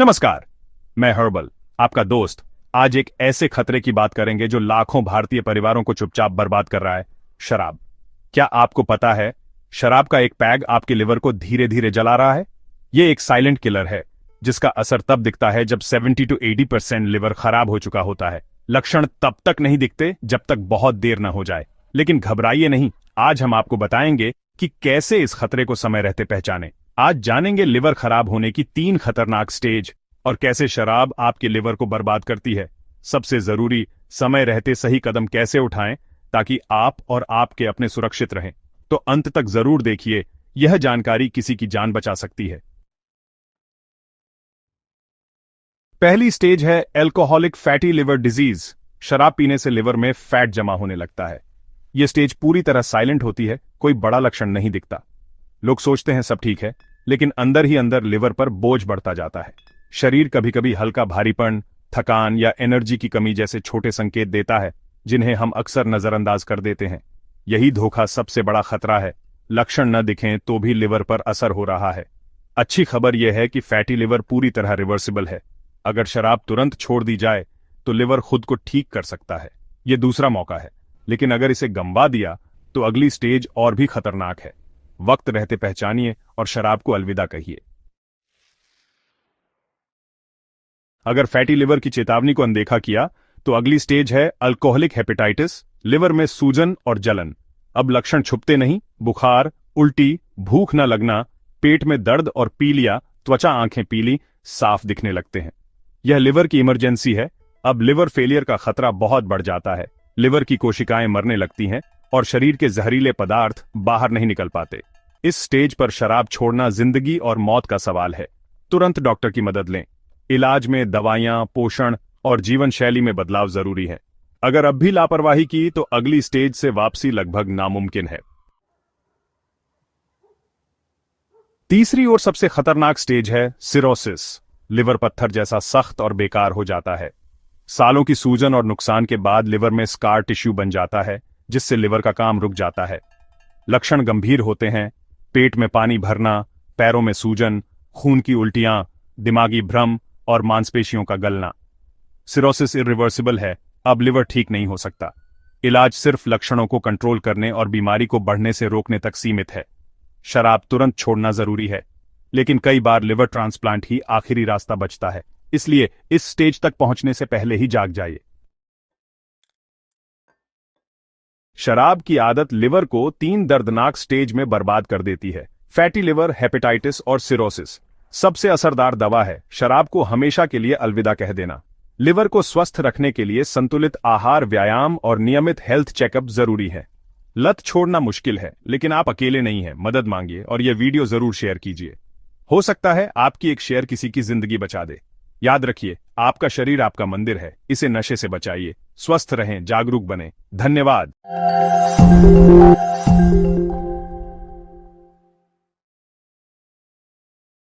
नमस्कार, मैं हर्बल, आपका दोस्त। आज एक ऐसे खतरे की बात करेंगे जो लाखों भारतीय परिवारों को चुपचाप बर्बाद कर रहा है, शराब। क्या आपको पता है, शराब का एक पैग आपके लिवर को धीरे धीरे जला रहा है। ये एक साइलेंट किलर है, जिसका असर तब दिखता है जब 70 to 80% लिवर खराब हो चुका होता है। लक्षण तब तक नहीं दिखते जब तक बहुत देर न हो जाए। लेकिन घबराइए नहीं, आज हम आपको बताएंगे कि कैसे इस खतरे को समय रहते पहचानें। आज जानेंगे लिवर खराब होने की 3 खतरनाक स्टेज और कैसे शराब आपके लिवर को बर्बाद करती है। सबसे जरूरी, समय रहते सही कदम कैसे उठाएं ताकि आप और आपके अपने सुरक्षित रहें। तो अंत तक जरूर देखिए, यह जानकारी किसी की जान बचा सकती है। पहली स्टेज है एल्कोहलिक फैटी लिवर डिजीज। शराब पीने से लिवर में फैट जमा होने लगता है। यह स्टेज पूरी तरह साइलेंट होती है, कोई बड़ा लक्षण नहीं दिखता। लोग सोचते हैं सब ठीक है, लेकिन अंदर ही अंदर लिवर पर बोझ बढ़ता जाता है। शरीर कभी कभी हल्का भारीपन, थकान या एनर्जी की कमी जैसे छोटे संकेत देता है, जिन्हें हम अक्सर नजरअंदाज कर देते हैं। यही धोखा सबसे बड़ा खतरा है। लक्षण न दिखें तो भी लिवर पर असर हो रहा है। अच्छी खबर यह है कि फैटी लिवर पूरी तरह रिवर्सिबल है। अगर शराब तुरंत छोड़ दी जाए तो लिवर खुद को ठीक कर सकता है। यह दूसरा मौका है। लेकिन अगर इसे गंवा दिया तो अगली स्टेज और भी खतरनाक है। वक्त रहते पहचानिए और शराब को अलविदा कहिए। अगर फैटी लिवर की चेतावनी को अनदेखा किया तो अगली स्टेज है अल्कोहलिक हेपेटाइटिस, लिवर में सूजन और जलन। अब लक्षण छुपते नहीं, बुखार, उल्टी, भूख न लगना, पेट में दर्द और पीलिया, त्वचा आंखें पीली साफ दिखने लगते हैं। यह लिवर की इमरजेंसी है। अब लिवर फेलियर का खतरा बहुत बढ़ जाता है। लिवर की कोशिकाएं मरने लगती हैं और शरीर के जहरीले पदार्थ बाहर नहीं निकल पाते। इस स्टेज पर शराब छोड़ना जिंदगी और मौत का सवाल है। तुरंत डॉक्टर की मदद लें। इलाज में दवाइयां, पोषण और जीवन शैली में बदलाव जरूरी है। अगर अब भी लापरवाही की तो अगली स्टेज से वापसी लगभग नामुमकिन है। तीसरी और सबसे खतरनाक स्टेज है सिरोसिस। लिवर पत्थर जैसा सख्त और बेकार हो जाता है। सालों की सूजन और नुकसान के बाद लिवर में स्कार टिश्यू बन जाता है, जिससे लिवर का काम रुक जाता है। लक्षण गंभीर होते हैं। पेट में पानी भरना, पैरों में सूजन, खून की उल्टियां, दिमागी भ्रम और मांसपेशियों का गलना। सिरोसिस इरिवर्सिबल है। अब लिवर ठीक नहीं हो सकता। इलाज सिर्फ लक्षणों को कंट्रोल करने और बीमारी को बढ़ने से रोकने तक सीमित है। शराब तुरंत छोड़ना जरूरी है, लेकिन कई बार लिवर ट्रांसप्लांट ही आखिरी रास्ता बचता है। इसलिए इस स्टेज तक पहुंचने से पहले ही जाग जाइए। शराब की आदत लिवर को 3 दर्दनाक स्टेज में बर्बाद कर देती है: फैटी लिवर, हेपेटाइटिस और सिरोसिस। सबसे असरदार दवा है शराब को हमेशा के लिए अलविदा कह देना। लिवर को स्वस्थ रखने के लिए संतुलित आहार, व्यायाम और नियमित हेल्थ चेकअप जरूरी है। लत छोड़ना मुश्किल है, लेकिन आप अकेले नहीं हैं। मदद मांगिए और यह वीडियो जरूर शेयर कीजिए। हो सकता है आपकी एक शेयर किसी की जिंदगी बचा दे। याद रखिए, आपका शरीर आपका मंदिर है। इसे नशे से बचाइए। स्वस्थ रहें, जागरूक बनें। धन्यवाद।